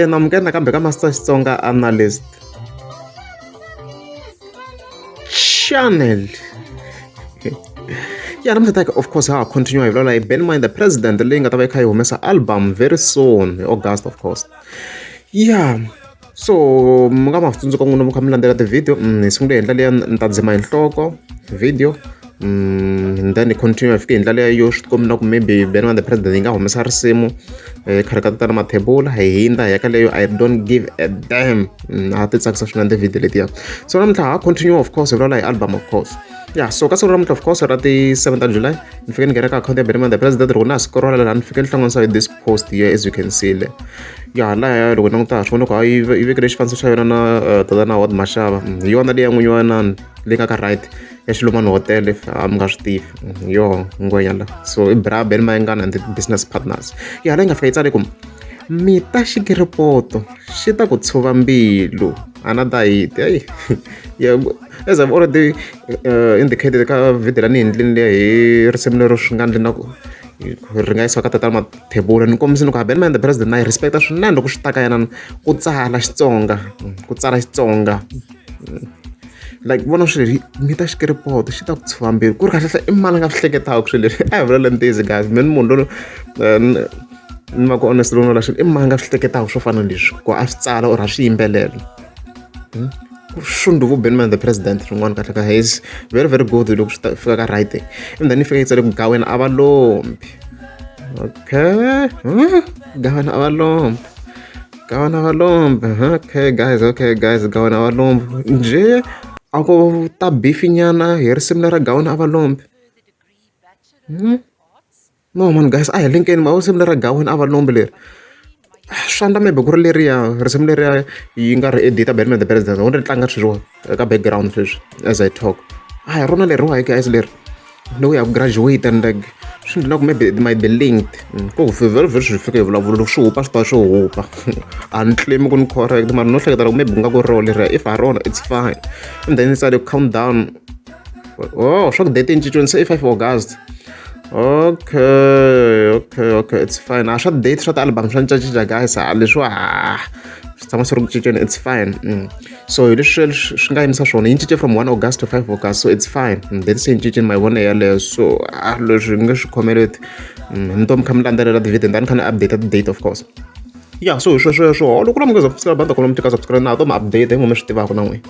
namukela kambe ka Master Xitsonga Analyst Channel. Yeah, namuntlha of course ha continue hi vulavula hi Benmine the President leyi nga ta va yi kha yi humesa album very soon hi August of course. Yeah, so mi nga ma tsundzuka n'wina mi kha mi landzela ti-video hi sungule hi ndlela leyi ni ta dzima hi nhloko video and then hi continue hi fike hi ndlela leyi yo swi tikombi na ku maybe Benmine the President yi nga humesa risimu khari ka tana mathebula hi hindza hi ya ka leyo I don't give a damn a ti tsakisa swinene ti-video letiya. So namuntlha ha continue of course hi vulavula hi album of course. Yeah, so ka siku ra namuntlha of course ra ti 7 ta July ni fike ni nghena ka account ya Benmine the President loko na ha scroll laha ni fike ni hlanganisa with this post here as you can see le. Yeah, laha loko ni languta swi vona ku yi vekile xifaniso xa yona na tatana Howard Mashava hi yona leyi ya n'winyi wa inani leyi nga ka right ya Xilumani Hotel mi nga swi tivi yo ngwenya la. So i bra Mayengani and the business partners. Yeah, leyi nga fika yi tsale ku mita xikiripoto xi ta ku tshuva mbilu another hit. Hey, yeah, as I've already indicated ka video la ni endlini le hi risimu lero swi nga ndli na ku ri nga yisiwa ka tatana mathebula ni kombisini ku Benmine the President na yi respecta swinene loko swi ta ka yena ku tsala Xitsonga ku tsala Xitsonga like vona swi mita xikiripoto xi ta ku tshuva mbilu ku ri kahlehla i mani nga swi hleketaka swilo leswi a hi vula lentisi guys mani munhu loyi ni va ku honest lono la swilo i mani nga swi hleketaka swo fana leswi ku a swi tsala or a swi yimbelela xunduvu Benmine the President swin'wana kahle ka is very very good loko swi fika ka writing and then ni fika yi tsale ku Gaweni a va lombi. Okay, Gaweni a va lombi, Gaweni a va lombi. Okay guys Gaweni a va lombi nje a ku ta bifinyana hi risimu lera Gaweni a va lombi. No man guys a hi linkeni ma risimu lera Gaweni a va lombi leri swandla maybe ku ri leriya risimu leriya yi nga ri edita Benmine the President u ri tlanga swilo eka background sweswi as I talk a hi rona leriwa guys leri loko ya ku graduate and like swi ndla ku maybe it might be linked ku very very swi fika hi vulavula loko swi hupa swi ta swi hupa a ni claim ku ni correct mara no hleketa loko maybe ku nga ku ro leriya if a rona it's fine and then it's like countdown swa ku date cinciweni se i 5 August. Okay, it's fine. I shot date shot album swa cinca guys leswi swi tshama swi ri ku cinceni it's fine. So leswi swi nga yimisa swona yi cince from 1 August to 5 August so it's fine. Then se yi cinceni mavona yaleyo so leswi nge swi khomeleti ni to mi kha mi landzelela ti-video then ni kha ni update the-date of course. Yeah, so sweswo loko ku ri munhu nga subscribe banda ku lomu tika subscribe na to mi update hi n'wi mi swi tivaka na n'wina.